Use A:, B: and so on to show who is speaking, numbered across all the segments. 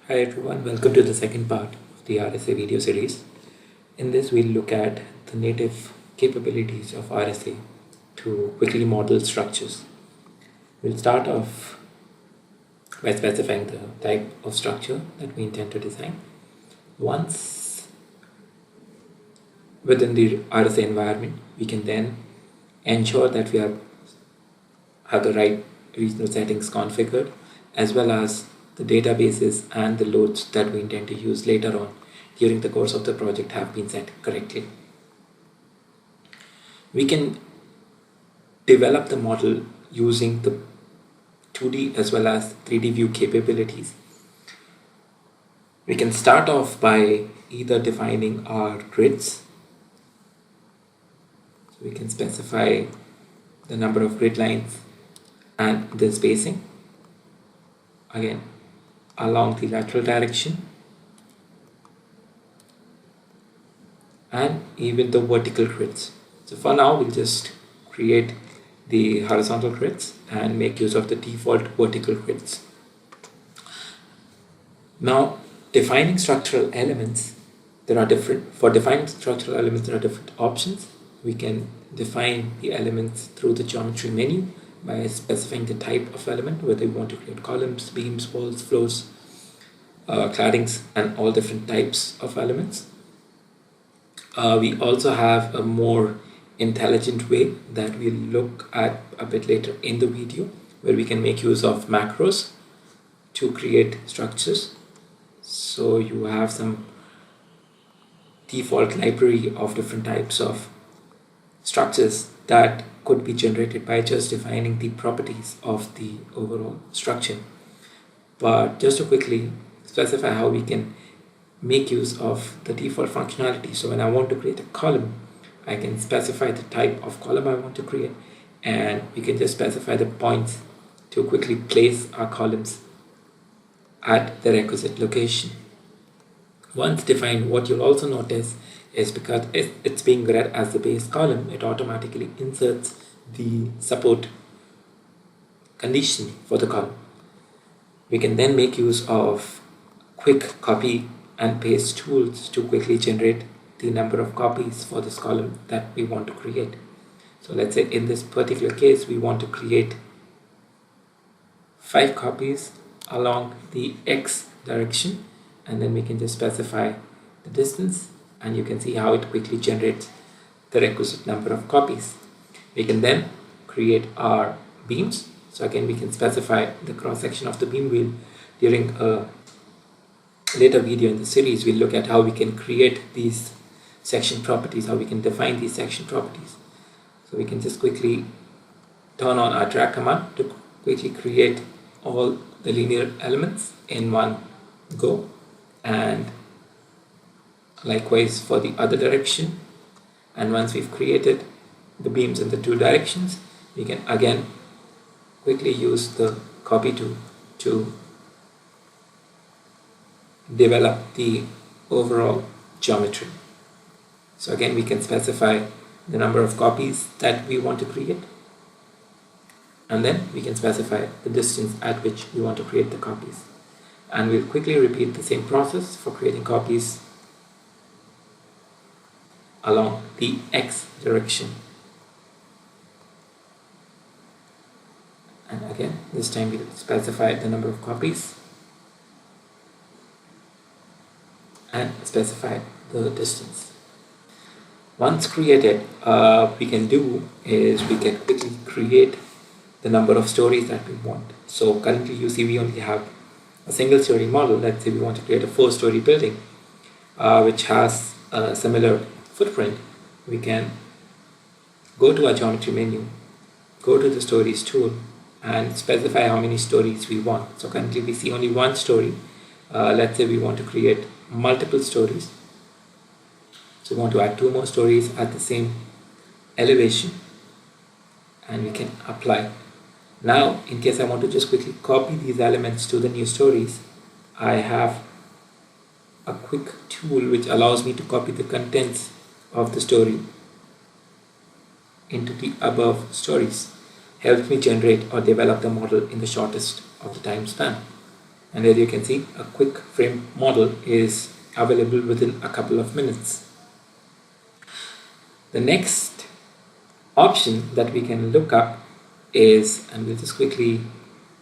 A: Hi everyone, welcome to the second part of the RSA video series. In this, we'll look at the native capabilities of RSA to quickly model structures. We'll start off by specifying the type of structure that we intend to design. Once within the RSA environment, we can then ensure that we have the right regional settings configured, as well as the databases and the loads that we intend to use later on during the course of the project have been set correctly. We can develop the model using the 2D as well as 3D view capabilities. We can start off by either defining our grids. So we can specify the number of grid lines and the spacing, again along the lateral direction, and even the vertical grids. So for now, we'll just create the horizontal grids and make use of the default vertical grids. Now, defining structural elements, for defining structural elements, there are different options. We can define the elements through the geometry menu by specifying the type of element, whether we want to create columns, beams, walls, floors, claddings, and all different types of elements. We also have a more intelligent way that we'll look at a bit later in the video, where we can make use of macros to create structures. So you have some default library of different types of structures that could be generated by just defining the properties of the overall structure. But just to quickly specify how we can make use of the default functionality. So when I want to create a column, I can specify the type of column I want to create, and we can just specify the points to quickly place our columns at the requisite location. Once defined, what you'll also notice is because it's being read as the base column, it automatically inserts the support condition for the column. We can then make use of quick copy and paste tools to quickly generate the number of copies for this column that we want to create. So let's say in this particular case, we want to create 5 copies along the X direction, and then we can just specify the distance, and you can see how it quickly generates the requisite number of copies. We can then create our beams. So again, we can specify the cross section of the beam wheel. During a later video in the series, we'll look at how we can create these section properties, how we can define these section properties. So we can just quickly turn on our drag command to quickly create all the linear elements in one go, and likewise for the other direction. And once we've created the beams in the 2 directions, we can again quickly use the copy tool to develop the overall geometry. So again, we can specify the number of copies that we want to create, and then we can specify the distance at which we want to create the copies. And we'll quickly repeat the same process for creating copies along the X direction. And again, this time we'll specify the number of copies and specify the distance. Once created, we can do is we can quickly create the number of stories that we want. So currently you see we only have a single story model. Let's say we want to create a 4-story building which has a similar footprint. We can go to our geometry menu, go to the stories tool, and specify how many stories we want. So currently we see only 1 story. Let's say we want to create multiple stories. So we want to add 2 more stories at the same elevation, and we can apply. Now, in case I want to just quickly copy these elements to the new stories, I have a quick tool which allows me to copy the contents of the story into the above stories. Helps me generate or develop the model in the shortest of the time span. And here you can see a quick frame model is available within a couple of minutes. The next option that we can look up is, and we'll just quickly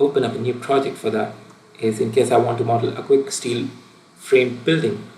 A: open up a new project for that, is in case I want to model a quick steel frame building.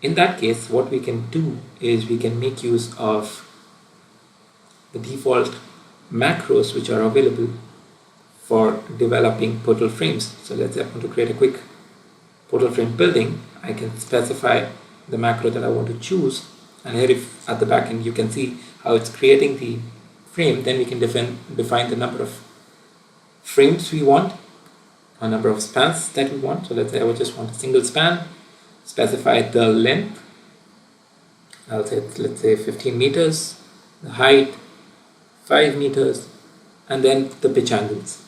A: In that case, what we can do is we can make use of the default macros which are available for developing portal frames. So let's say I want to create a quick portal frame building. I can specify the macro that I want to choose, and here if at the back end you can see how it's creating the frame. Then we can define the number of frames we want, a number of spans that we want. So let's say I would just want a single span, specify the length, I'll say let's say 15 meters, the height 5 meters, and then the pitch angles.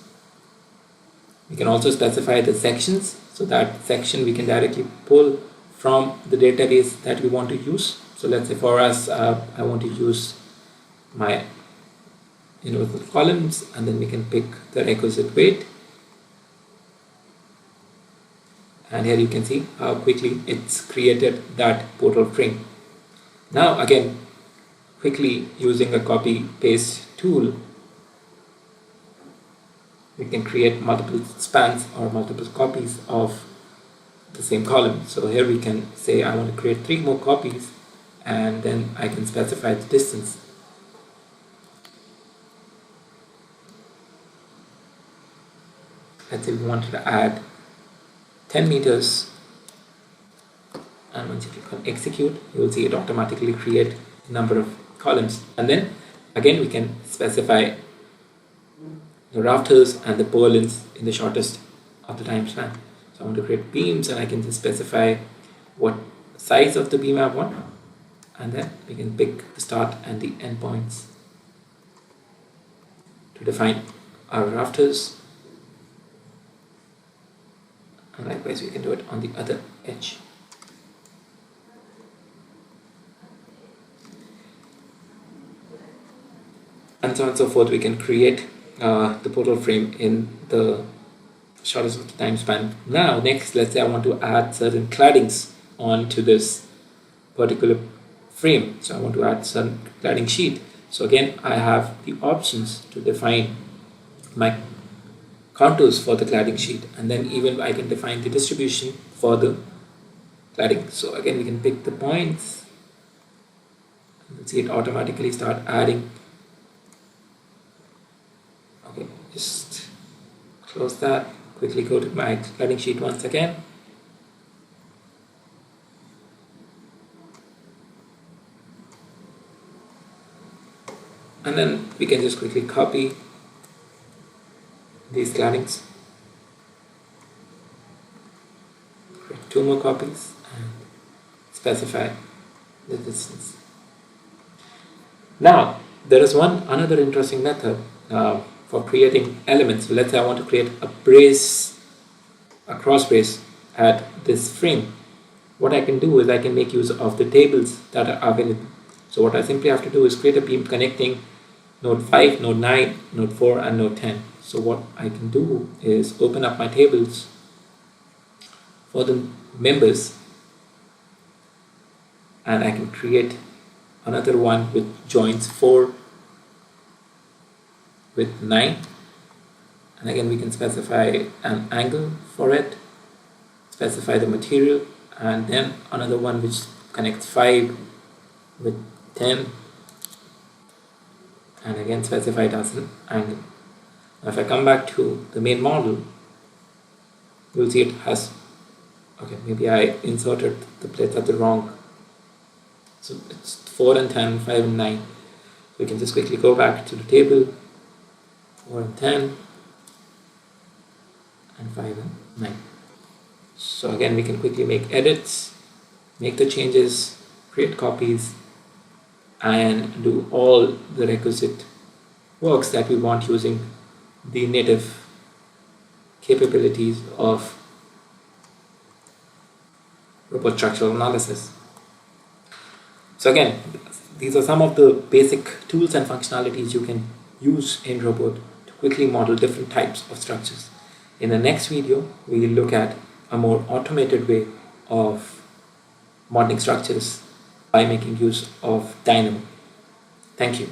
A: We can also specify the sections, so that section we can directly pull from the database that we want to use. So let's say for us, I want to use my universal columns, and then we can pick the requisite weight. And here you can see how quickly it's created that portal frame. Now again, quickly using a copy paste tool, we can create multiple spans or multiple copies of the same column. So here we can say I want to create 3 more copies, and then I can specify the distance. Let's say we wanted to add 10 meters, and once you click on execute, you will see it automatically create a number of columns. And then again we can specify the rafters and the purlins in the shortest of the time span. So I want to create beams, and I can just specify what size of the beam I want, and then we can pick the start and the end points to define our rafters. And likewise we can do it on the other edge. And so on and so forth. We can create the portal frame in the shortest of the time span. Now next, let's say I want to add certain claddings onto this particular frame. So I want to add certain cladding sheet. So again, I have the options to define my contours for the cladding sheet, and then even I can define the distribution for the cladding. So again, we can pick the points, and see it automatically start adding. Okay, just close that, quickly go to my cladding sheet once again. And then we can just quickly copy these claddings, create 2 more copies, and specify the distance. Now there is another interesting method for creating elements. So let's say I want to create a cross brace at this frame. What I can do is I can make use of the tables that are available. So what I simply have to do is create a beam connecting node 5, node 9, node 4, and node 10. So what I can do is open up my tables for the members, and I can create another one with joints 4 with 9, and again we can specify an angle for it, specify the material, and then another one which connects 5 with 10, and again specify it as an angle. Now if I come back to the main model, you'll see it has, okay, maybe I inserted the plates at the wrong, so it's 4 and 10, 5 and 9. We can just quickly go back to the table, 4 and 10, and 5 and 9. So again we can quickly make edits, make the changes, create copies, and do all the requisite works that we want using the native capabilities of robot structural analysis. So again, these are some of the basic tools and functionalities you can use in robot to quickly model different types of structures. In the next video, we will look at a more automated way of modeling structures by making use of Dynamo. Thank you.